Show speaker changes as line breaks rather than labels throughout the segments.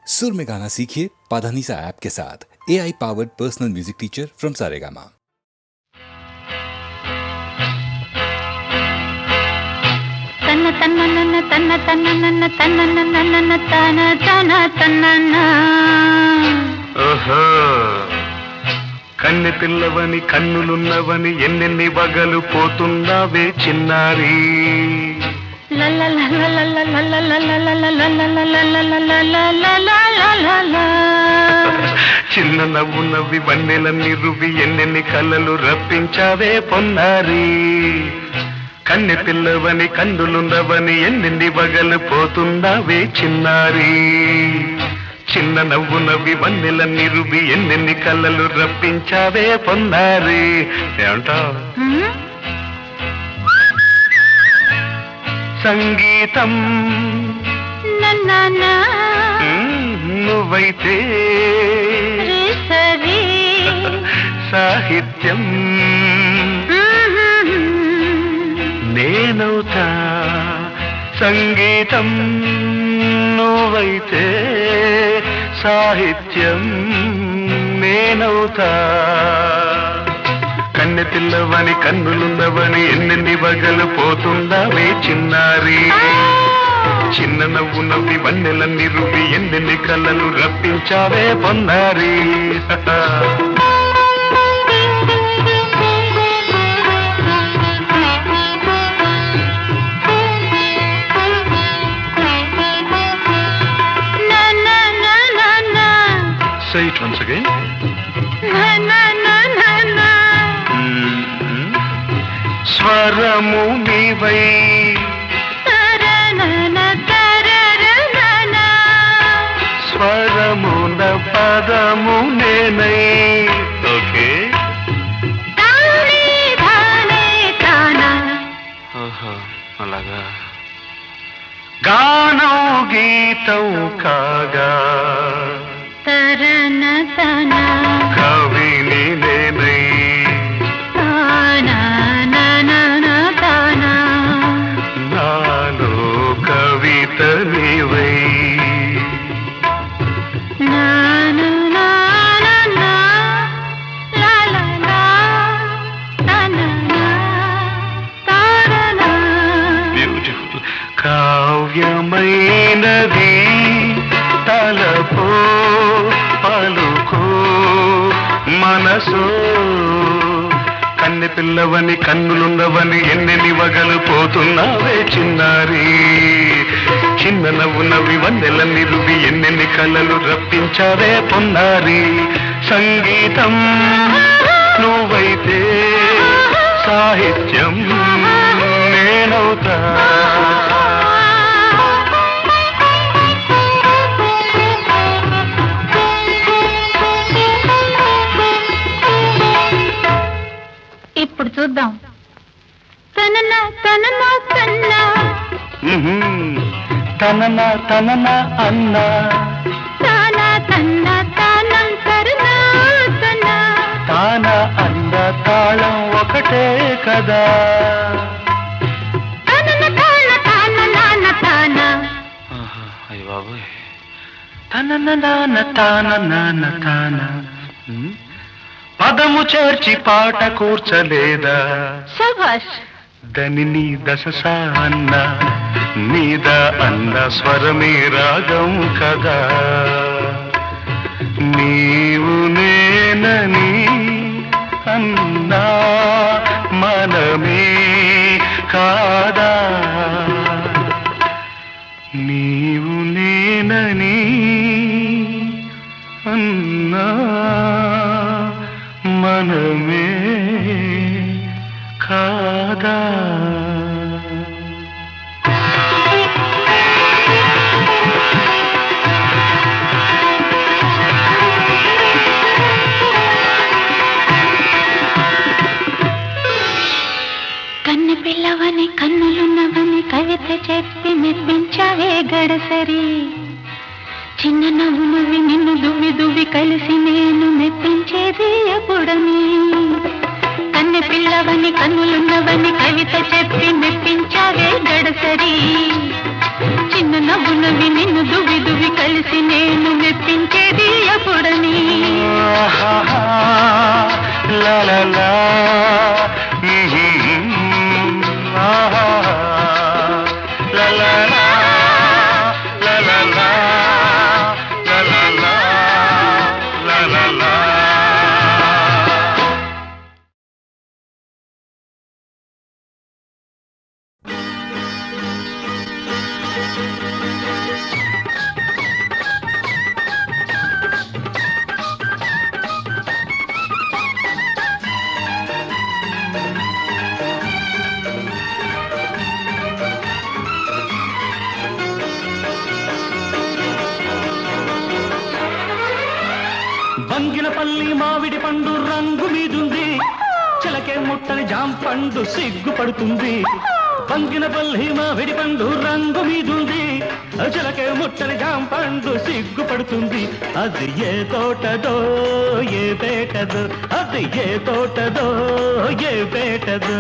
सुर में गाना सीखिए पाधानीसा ऐप के साथ। AI powered personal music teacher from Saregama.
तन्न तन्न नन्न तन्न तन्न नन्न तन्न नन्न नन्न तन तन तन्न
ఓహో కన్నె పిల్లవని కన్నులున్నవని ఎన్నెన్ని వగలు పోతున్నావే చిన్నారి చిన్న నవ్వు నవ్వి వన్నెలన్నీ రువి ఎన్నెన్ని కళ్ళలు రప్పించావే పొన్నారి కన్నె పిల్లవని కన్నులున్నవని ఎన్నెన్ని వగలు పోతున్నావే చిన్నారి చిన్న నవ్వు నవ్వి వన్నెలన్నీ రువి ఎన్నెన్ని కళ్ళలు రప్పించావే పొన్నారి ఏమంటావు సంగీతం నువ్వైతే సాహిత్యం నేనవుతా సంగీతం నువ్వైతే సాహిత్యం నేనవుతా కన్నె పిల్లవని కన్నులున్నవని ఎన్నెన్ని వగలు పోతుందావే చిన్నారి చిన్న నవ్వు నవ్వి వన్నెలన్నీ రువి ఎన్నెన్ని కళ్ళలు రప్పించావే పొన్నారి Say it once again. స్వరము నీవై స్వరమున పదము నేనై ఓకే అలాగా గానం గీతం కాగా కవిని నేనై నాలో కవిత నీవై బ్యూటిఫుల్ కావ్యమైనది తలపో పలుకో మనసో కన్నె పిల్లవని కన్నులున్నవని ఎన్నెన్ని వగలు పోతున్నావే చిన్నారి చిన్న నవ్వు నవ్వి వన్నెలన్నీ రువి ఎన్నెన్ని కళ్ళలు రప్పించావే పొన్నారి సంగీతం నువ్వైతే సాహిత్యం నేనవుతా
ఇప్పుడు చూద్దాం తనన తనన తన్నా
తనన తనన అన్న
తాన తన్న తానం కరుణ తన
తాన అన్న తాళం ఒకటే కదా
తనన తాన తాన నాన తాన
అయ్య బాబోయ్ తనన నాన తాన నాన తాన పదము చేర్చి పాట కూర్చలేదా
శభాష్
దని దశ అన్న మీద అన్న స్వరమే రాగం కదా నీవు నేనని అన్నా మనమే కాదా నీవు నేనని అన్నా మనమే కాదా
కన్నె పిల్లవని కన్నులున్నవని కవిత చెప్పి మెప్పించావే గడసరి చిన్న నవ్వు నవ్వి నిన్ను దువ్వి దువ్వి కలిసి నేను మెప్పించేది ఎప్పుడని కన్నె పిల్లవని కన్నులున్నవని కవిత చెప్పి మెప్పించావే గడసరి చిన్న నవ్వునవి నిన్ను దువి దువి కలిసి నేను మెప్పించేది ఎప్పుడని
లా లా లా లా లా లా లా లా లా లా లా లా లా.
బంగినపల్లి మామిడి పండు రంగు మీదుంది చిలకే ముట్టని జాంపండు సిగ్గుపడుతుంది బంగినపల్లి మామిడి పండు రంగు మీదుంది చిలకే ముట్టని జాంపండు సిగ్గుపడుతుంది అది ఏ తోటదో ఏ పేటదో అది ఏ తోటదో ఏ పేటదో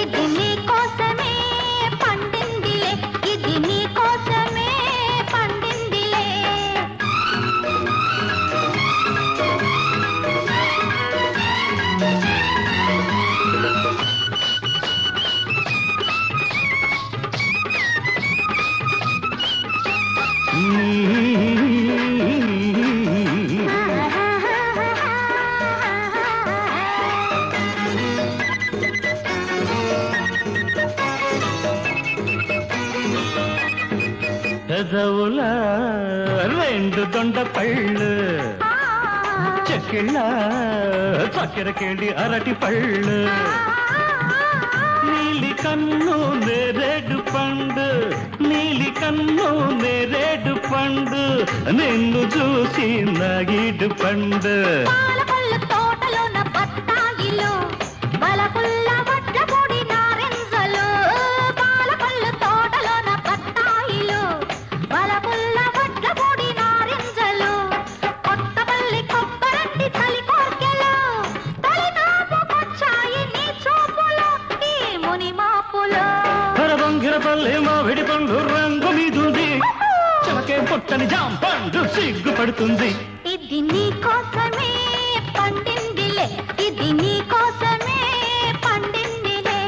ఇది నీ కోసమే పండిందిలే ఇది నీ కోసమే పండిందిలే
పెదవుల రెండు దొండ పళ్ళు చెక్కిళ్ళ చక్కెరకేళి అరటి పళ్ళు నీలి కన్ను నేరేడు పండు నీలి కన్ను నేరేడు పండు నిన్ను చూసి నాగిడు పండు
పాలపల్ల తోటలోన బత్తాయిలు బలపుల్ల వడ్ల పొడి నారింజలు పాలపల్ల తోటలోన బత్తాయిలు బలపుల్ల వడ్ల పొడి నారింజలు కొత్తపల్లి కొబ్బరంటి చలి కోర్కెలు తొలినాపుకొచ్చాయి నీ చూపులు ఈ ముని మాపులు
బంగిరపల్లి మామిడి పండు రంగు మీదుంది చిలకే పుట్టని జాంపండు సిగ్గుపడుతుంది
ఇది నీ కోసమే పండిందిలే ఇది నీ కోసమే పండిందిలే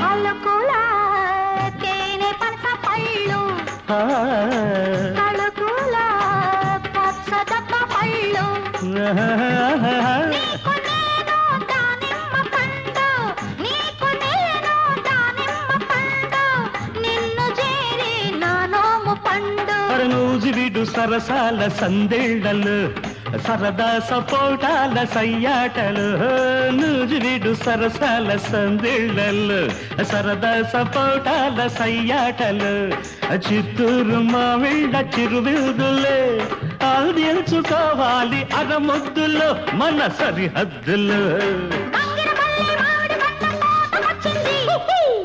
అలకుల తేనె పనస పళ్ళు తలుకుల పచ్చదప్ప పళ్ళు నీకు నేను దానిమ్మ పండు నీకు నేను దానిమ్మ పండు నిన్ను చేరి నా నోము పండు
నూజివిడు సరసాల సందేళ్లలు సరదా సపోటాల సయ్యాటలు నూజివిడు సరసాల సందేళ్లలు సరదా సపోటాల సయ్యాటలు చిత్తూరు మామిళ్ళ చిరువిదులే ఆదించుకోవాలి అరముద్దులు మన సరిహద్దులు
బంగిరపల్లి మామిడి పండ్ల తోటకొచ్చింది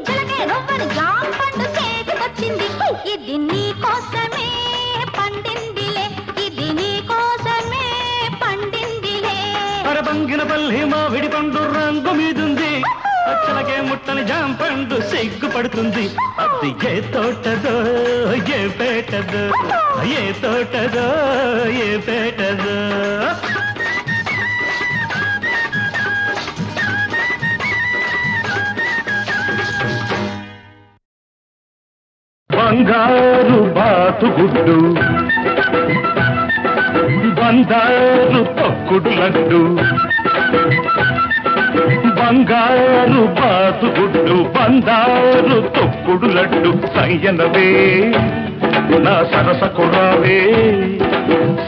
చిలకే రొవ్వని జాంపండు చేతికొచ్చింది ఇది నీ కోసమే పండిందిలే ఇది నీ కోసమే పండిందిలే
బంగినపల్లి మామిడి పండు రంగు మీదుంది చిలకే ముట్టని జాంపండు సిగ్గుపడుతుంది అది ఏ తోటదో ఏ పేటదో ఏ తోటదో ఏ పేటదో బంగారు బాతుగుడ్డు బంగారు తొక్కుడు లడ్డు బంగారు బాతుగుడ్డు బంగారు తొక్కుడు లడ్డు సయ్యనవే నా సరసకు రావే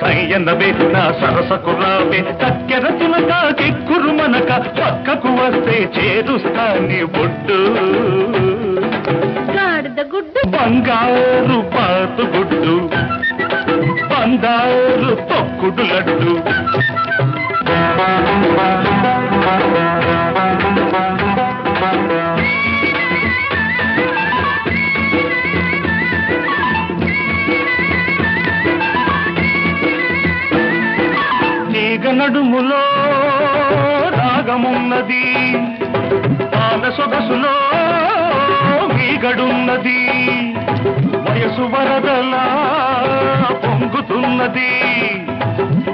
సయ్యన్నవే నా సరసకు రావే చక్కెర చిలక కిక్కురు మనక పక్కకు వస్తే చేరుస్తా నీ బొడ్డు
గాడిద గుడ్డు
బంగారు పాతు గుడ్డు బంగారు తొక్కుడు లడ్డు తీగ నడుములో రాగమున్నది పాద సొగసులో మీగడున్నది వయసు వరదలా పొంగుతున్నది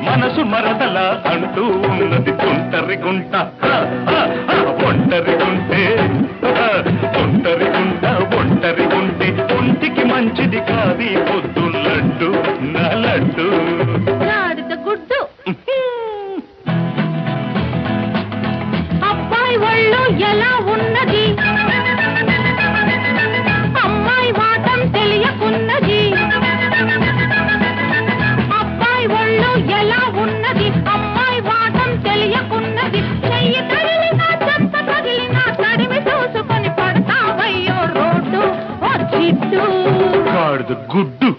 మనసు మరదల అంటూ ఉన్నది ఒంటరి గుంట ఒంటరి గుంటే ఒంటరి గుంట ఒంటరి గుంటే ఒంటికి మంచిది కాది పొద్దు లడ్డు నా లడ్డు
గాడిద గుడ్డు అబ్బాయి ఒళ్ళు ఎలా ఉన్నది అమ్మాయి వాటం తెలియకున్నది అబ్బాయి ఒళ్ళు ఎలా ఉన్నది అమ్మాయి వాటం తెలియకున్నది చెయ్యి తగిలినా చెత్త తగిలినా తడిమి చూసుకొని పడతావయ్యో రోడ్డు ఓ జిడ్డు
గాడిద గుడ్డు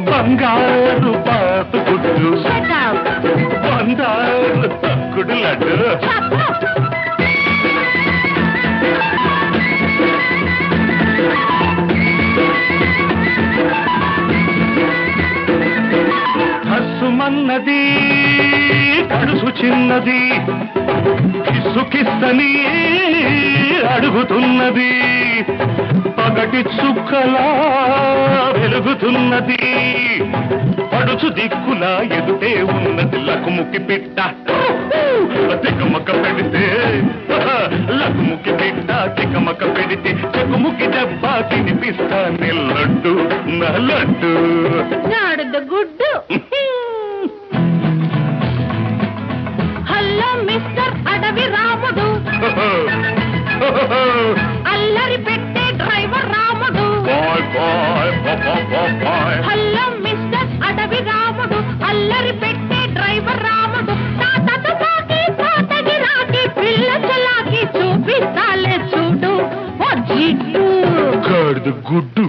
బంగారు పాత గుడ్డు
Shut up.
బంగారు తక్కుడు లడ్డు
Shut up.
హస్సుమన్నది కడుసు చిన్నది కిస్సుకిస్తని అడుగుతున్నది పగటి చుక్కలా వెలుగుతున్నది పడుచు దిక్కులా ఎదుటే ఉన్నది లకుముకి పిట్ట తికమక పెడితే లకుముకి పిట్ట తికమక పెడితే చెకుముకి దెబ్బ తినిపిస్తా లడ్డు నా లడ్డు
గాడిద గుడ్డు హలో మిస్టర్ అడవి రాముడు అల్లరి పెట్టే driver Ramudu
bye bye bye
hello mister Adavi Ramudu అల్లరి పెట్టే డ్రైవర్ రాముడు తాతకు సాకి తాతకి రాకి పిల్ల చలాకి చూపిస్తాలే చూడు ఓ జిడ్డు
గాడిద గుడ్డు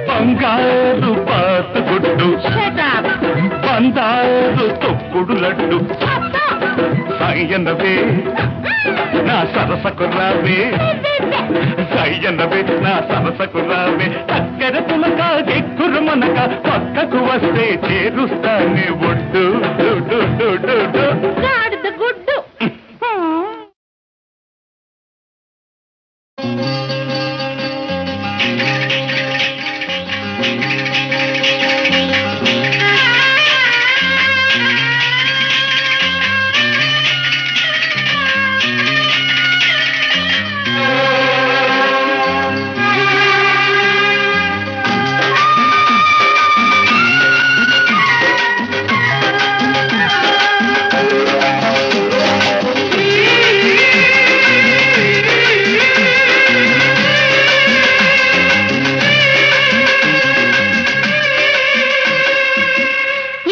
బంగారు పాత గుడ్డు
Shut up.
బంగారు తొక్కుడు లడ్డు సయ్యన్నవే నా సరసకు రావే సయ్యన్నవే నా సరసకు రావే చక్కెర పులక ఎక్కురు మనక పక్కకు వస్తే చేరుస్తా నీ ఒడ్డు do, do, do, do, do.
గాడిద గుడ్డు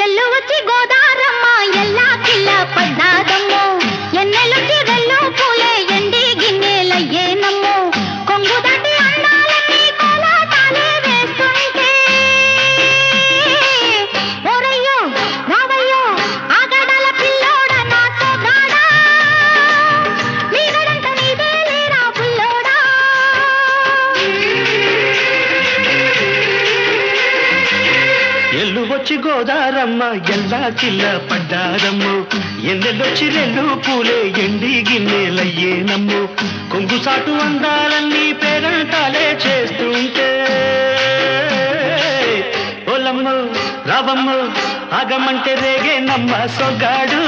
ఎల్లు వచ్చి గోదారమ్మ ఎల్లా కిల్ల పడ్డాదమ్మో ఎన్నెలుచి రెల్లు పూలే ఎండి గిన్నెలయ్యేనమ్మో కొంగు దాటి అందాలన్నీ కోలాటాలే వేస్తుంటే ఓరయ్యో రావయ్యో ఆగడాల పిల్లోడ నాతో గాడా మీగడంత నీదే లేరా పుల్లోడా
ఎల్లు వచ్చి గోదారమ్మ ఎల్లా కిల్ల పడ్డారమ్ము ఎన్నెల్లొచ్చి రెల్లు పూలే ఎండి గిన్నెలయ్యేనమ్ము కొంగు సాటు అందాలన్నీ పేరంటాలే చేస్తుంటే ఓలమ్మ రావమ్మ ఆగమంటే రేగే నమ్మ సొగ్గాడు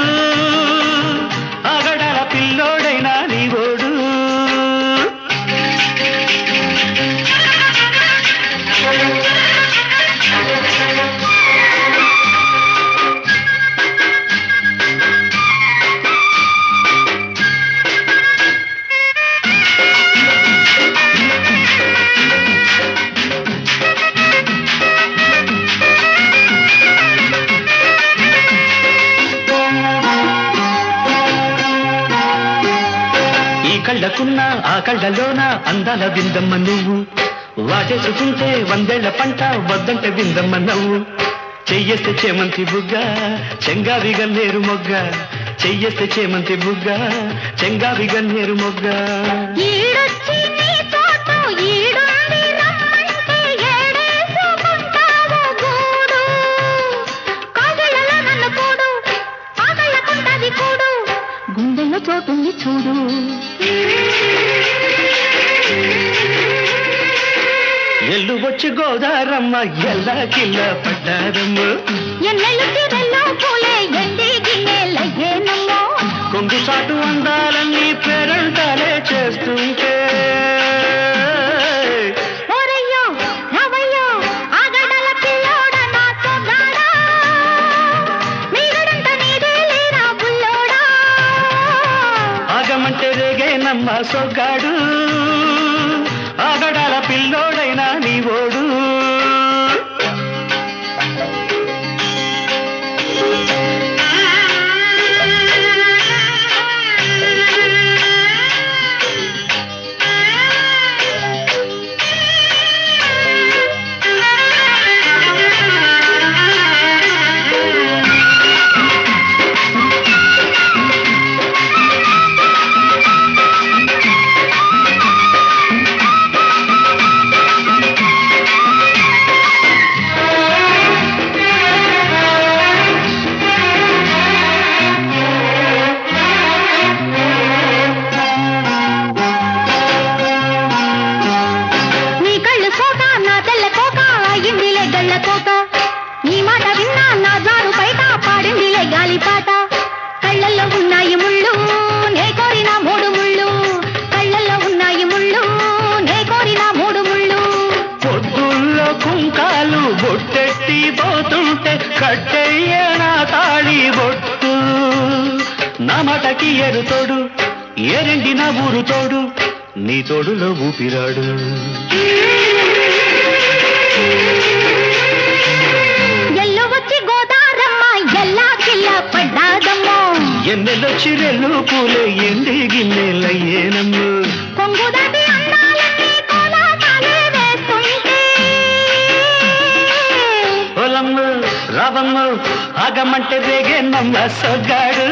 ఆగడాల పిల్లోడైనా నీ ఓడు కళ్ళకున్న ఆ కళ్ళలోన అందాల విందమ్మ నువ్వు వాటేసుకుంటే 100 పంట వద్దంటే విందమ్మ నవ్వు చెయ్యేస్తే చేమంతి బుగ్గ చెంగావి గన్నేరు మొగ్గ చెయ్యేస్తే చేమంతి బుగ్గ చెంగావి గన్నేరు మొగ్గ
ఈడొచ్చి నీ తోట ఈడుంది రమ్మంటే ఏడేసుకుంటావు గూడు కాగళ్ళలో నన్ను కూడు ఆగళ్ళకుంటది కూడు గుండెల్లో చోటుంది చూడు
ఎల్లు వచ్చి గోదారమ్మ ఎల్లా కిల్ల పడ్డారమ్మ
ఎన్నెల్లు తీరెల్లో పూలే ఎండి గిన్నెలయ్యేనమ్మో
కొంగు చాటు అందాలన్నీ పేరంటాలే చేస్తుంటే
ఓరయ్యో రవయ్యో ఆగడల పిల్లోడ నా సొగాడా మీగడంత నీదే లేరా బుల్లోడా
ఆగమంటే రేగేనమ్మ సొగ్గాడు ఆగడాల పిల్లోడైనా నీ ఓడు కట్టయ్యనా తాళి బొట్టు నా మాటకి ఎరు తోడు ఏరెండి నా ఊరు తోడు నీ తోడులో ఊపిరాడు
ఎల్లు వచ్చి గోదారమ్మ ఎల్లా కిల్ల పడ్డాదమ్మో
ఎన్నెలొచ్చి రెల్లు పూలే ఎండి గిన్నెలయ్యేనమ్మ
కొంగుదాటి అందాలన్నీ కోలాటాలే వేస్తుంటే
పొలమ్మ రావమ్మ ఆగమంటే రేగేనమ్మ సొగ్గాడు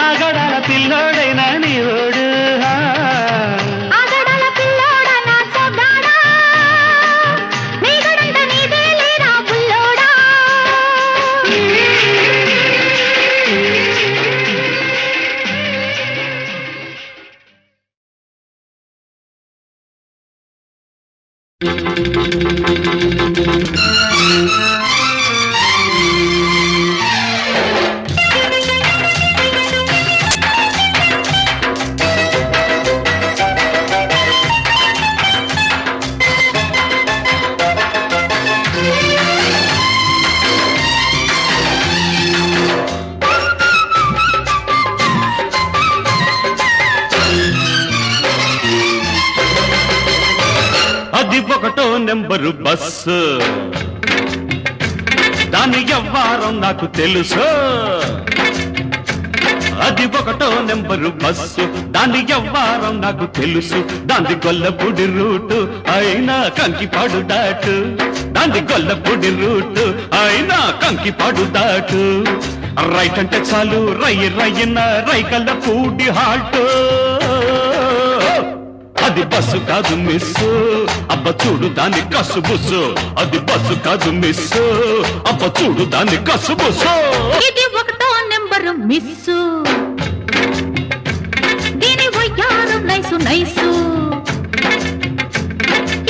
ఆగడాల పిల్లోడైనా నీ ఓడు
ఆగడాల పిల్లోడ నా సొగ్గాడా నీగడంత నీదే లేరా బుల్లోడా
అది ఒకటో నెంబరు బస్సు దాని వ్యవహారం నాకు తెలుసు అది ఒకటో నెంబరు బస్సు దాని వ్యవహారం నాకు తెలుసు దాని గొల్లపూడి రూటు అయినా కంకిపాడు దాటు దాని గొల్లపూడి రూటు అయినా కంకిపాడు దాటు రైట్ అంటే చాలు రయ్యన రైకల్ల పూడి హాల్ట్ అది బస్సు కాదు మిస్సు అబ్బ చూడు దాన్ని కసుబుసు అది బస్సు కాదు మిస్సు అబ్బ చూడు దాన్ని కసుబుసు
ఇది ఒకటో నెంబరు మిస్సు దీని వయ్యారు నైసు నైసు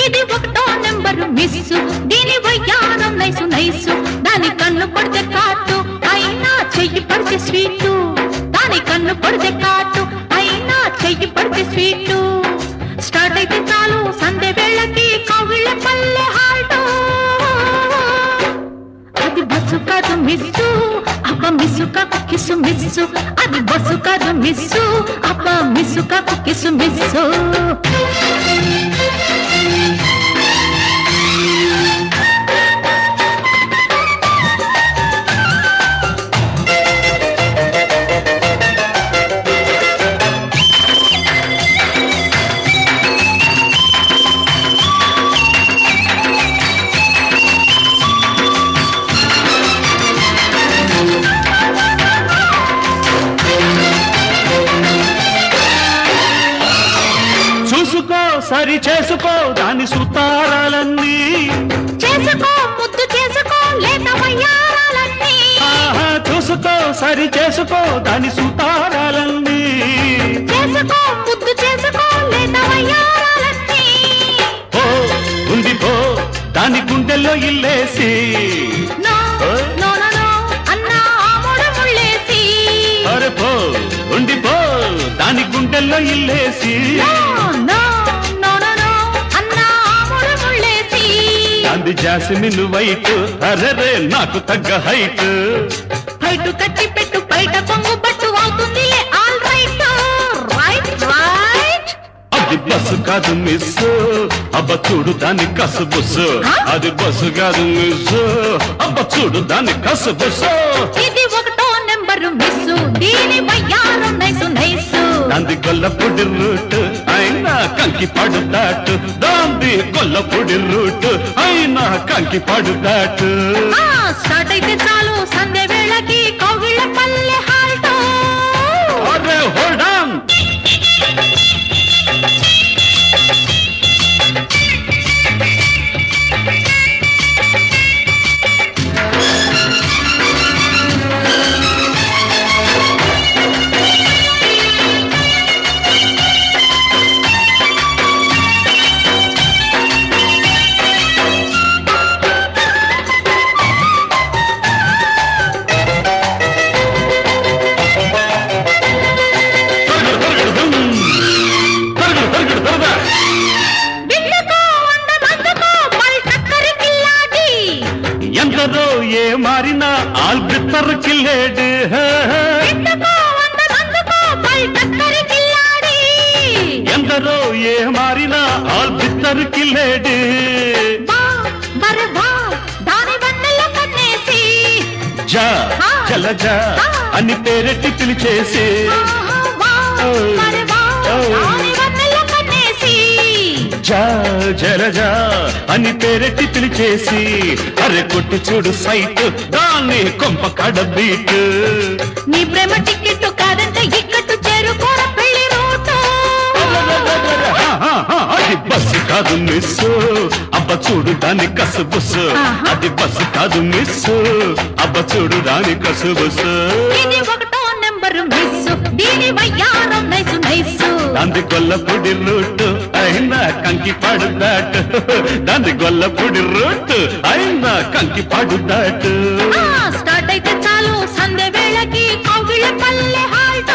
ఇది ఒకటో నెంబరు మిస్సు దీని వయ్యారు నైసు నైసు దాని కన్ను పడితే కాటు అయినా చెయ్యి పడితే స్వీటు దాని కన్ను పడితే కాటు అయినా చెయ్యి పడితే స్వీటు స్టార్ట్ అయితే చాలు సందే వేళకి కవిళ్ళ పల్లె హాల్టో అది బస్సు కాదు మిస్సు అబ్బ మిస్సు కాకు కిసు మిస్సు అది బస్సు కాదు మిస్సు అబ్బ మిస్సు కాకు కిసు మిస్సు
సరి చేసుకో దాని సుతారాలన్నీ
చేసుకో ముద్దు చేసుకో లేత వయ్యారాలన్నీ
ఆహా చూసుకో సరి చేసుకో దాని సుతారాలన్నీ
చేసుకో ముద్దు చేసుకో లేత వయ్యారాలన్నీ
ఓ ఉంది పో దాని గుండెల్లో ఇల్లేసి
నో నో నో నో అన్నా ఆముడ ముళ్ళేసి
అరే పో ఉంది పో దాని గుండెల్లో ఇల్లేసి
no no no no no అన్నా ఆముడ ముళ్ళేసి
అంది జాస్మిన్ వైట్ అరే నాకు తగ్గ హైట్
బయట కట్టి పెట్టు బయట కొంగు పట్టు అవుతుందిలే ఆల్ రైట్ రైట్ రైట్
అది బస్సు కాదు మిస్ అబ్బ చూడు దాని కసు బుస్సు అది బస్సు కాదు మిస్ అబ్బ చూడు దాని కసు బుస్సు
ఇది ఒకటో నెంబరు మిస్సు దీని వయ్యారు నైసు నైసు
దాంది గొల్లపొడి రూట్ అయినా కంకి పడు దాటు దాంది గొల్లపొడి రూట్ అయినా కంకి పడు దాటు
స్టార్ట్ అయితే చాలు సంధ్య వేళకి కౌగిళ్ళ పల్లె హాల్ట్
అరే హోల్డ్ ఆన్ ఎందరో ఏ మారినా ఆల్బిత్తర్ కిల్లేడు ఎందరో ఏ మారినా ఆల్బిత్తర్ కిల్లేడు జా జలజా అని పేరెట్టి పిలిచేసి జా జలజా అని పేరెట్టి పిలిచేసి అరే కొట్టి చూడు సైట్ దాన్ని కొంప కడ బీట్
నీ ప్రేమ టికెట్ కాదంటే ఇక్కట్టు చేరుకోర పెళ్లి రూటు
అది బస్సు కాదు మిస్ అబ్బ చూడు దాని కసు బుస్సు అది బస్సు కాదు మిస్ అబ్బ చూడు దాని కసు బుస్సు
ఇది ఒకటో నెంబరు మిస్ దీని వయ్యారం నైసు నైసు
దాంది గొల్లపొడి రూట్ అయినా కంకి పాడు దాటు దాంది గొల్లపొడి రూట్ అయినా కంకి పాడు దాటు
స్టార్ట్ అయితే చాలు సంధ్య వేళకి కౌగిళ్ళ పల్లె హాల్ట్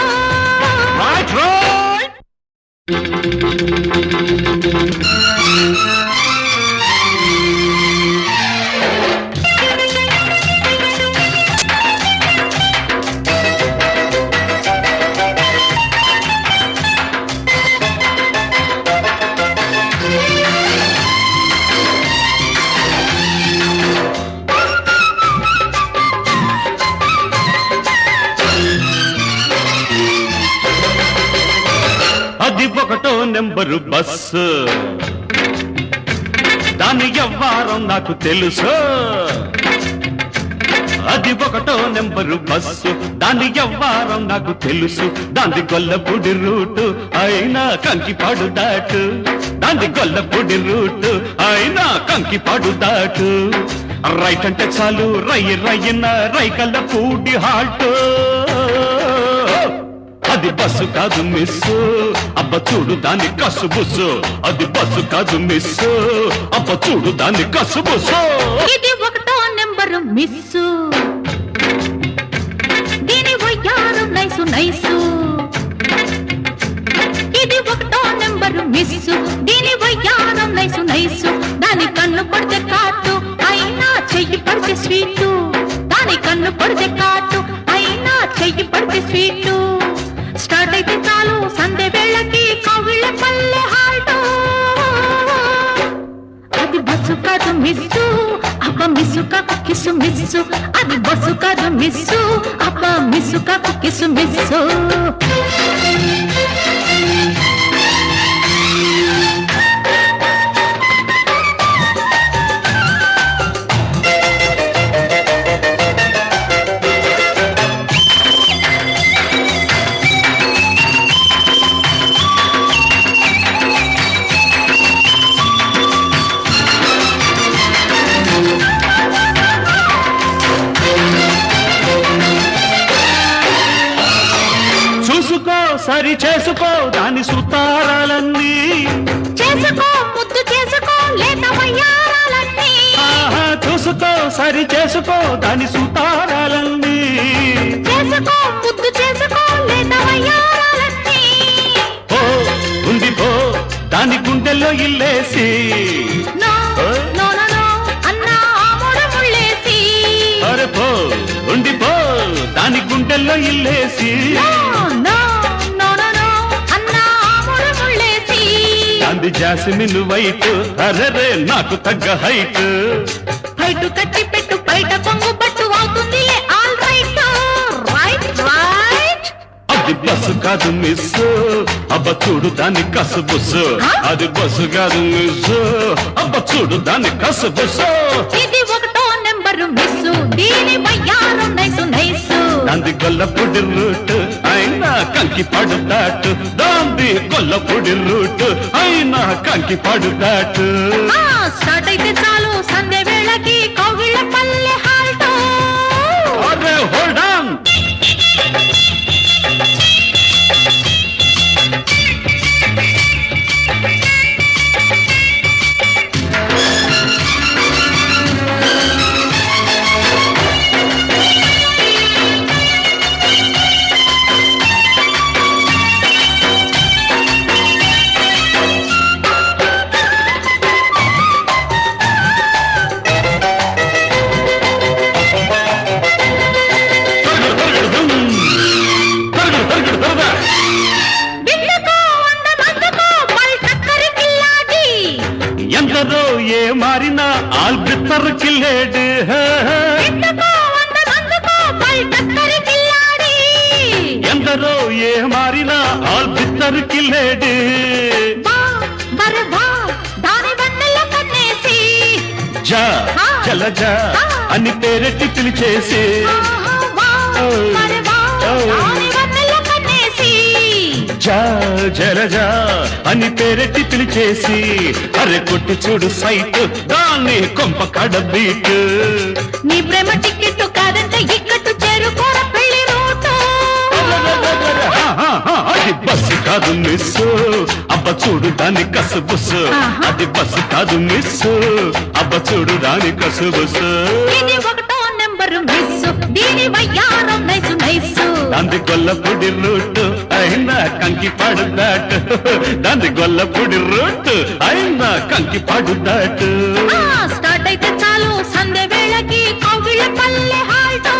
రైట్ రైట్ అది ఒకటో నెంబరు బస్సు దాని వ్యవహారం నాకు తెలుసు అది ఒకటో నెంబరు బస్సు దాని వ్యవహారం నాకు తెలుసు దాని గొల్లపొడి రూటు అయినా కంకి పాడు దాటు దాని గొల్లపొడి రూటు అయినా కంకి పాడు దాటు రైట్ అంటే చాలు రయ్యన రైకల్ల పూడి హాల్ట్ అది బస్సు కాదు మిస్ అబ్బ చూడు దాని కసు బుస్సు అది బస్సు కాదు మిస్ అబ్బ చూడు దాని కసు బుస్సు
ఇది ఒకటో నెంబరు మిస్సు దీని వయ్యారం నైసు నైసు ఇది ఒకటో నెంబరు మిస్సు దీని వయ్యారం నైసు నైసు దాని కన్ను పడితే కాటు అయినా చెయ్యి పడితే స్వీటు దాని కన్ను పడితే కాటు అయినా చెయ్యి పడితే స్వీటు స్టార్ట్ అయితే చాలు సంధ్య వేళకి కౌగిళ్ళ పల్లె హాల్ట్ అది బస్సు కాదు మిస్సు అబ్బ మిస్సు కాకు కిసు మిస్సు అది బస్సు కాదు మిస్సు అబ్బ మిస్సు కాకు కిసు మిస్సు
సరి చేసుకో దాని సుతారాలన్నీ
చేసుకో ముద్దు చేసుకో లేత వయ్యారాలన్నీ
ఆహా చూసుకో సరి చేసుకో దాని సుతారాలన్నీ
చేసుకో ముద్దు చేసుకో లేత వయ్యారాలన్నీ
పో ఉంది పో దాని గుండెల్లో ఇల్లేసి
నో నో నో నో అన్నా ఆమోడ ముళ్ళేసి
అరే పో ఉంది పో దాని గుండెల్లో ఇల్లేసి
no no no no no అన్నా ఆమోడ ముళ్ళేసి
అంది జాస్మిన్ వైట్ అరెరే నాకు తగ్గ హైట్
బయట కట్టి పెట్టు బయట కొంగు పట్టు అవుతుందిలే ఆల్ రైట్ రైట్ రైట్
అది బస్సు కాదు మిస్ అబ్బ చూడు దాని కసు బుస్సు అది బస్సు కాదు మిస్ అబ్బ చూడు దాని కసు బుస్సు
ఇది ఒకటో నెంబరు మిస్సు దీని వయ్యారం నైసు నైసు
దాంది గొల్లపొడి రూట్ అయినా కంకి పడు దాటు దాంది గొల్లపొడి రూట్ అయినా కంకి పడు దాటు
స్టార్ట్ అయితే చాలు సంధ్య వేళకి కౌగిళ్ళ పల్లె హాల్టో
అరే హోల్డ్ ఆన్ ఎందరో ఏ మారినా ఆల్బిత్తర్ కిల్లేడు ఎందరో ఏ మారినా ఆల్బిత్తర్ కిల్లేడు జా జలజా అని పేరెట్టి పిలిచేసి జా జలజా అని పేరెట్టి పిలిచేసి అరే కొట్టి చూడు సైట్ దాన్ని కొంప కడబీట్
నీ ప్రేమ టికెట్ కాదంటే ఇక్కట్టు చేరుకోర పెళ్లి రూటు
అది బస్సు కాదు మిస్ అబ్బ చూడు దాని కసు బుస్సు అది బస్సు కాదు మిస్ అబ్బ చూడు దాని కసు బుస్సు
ఇది ఒకటో నెంబరు మిస్సు దీని వయ్యారం నైసు నైసు
దాంది గొల్లపొడి రూట్ అయినా కంకి పడు దాటు దాంది గొల్లపొడి రూట్ అయినా కంకి పడు దాటు
స్టార్ట్ అయితే చాలు సంధ్య వేళకి కౌగిళ్ళ పల్లె హాల్టో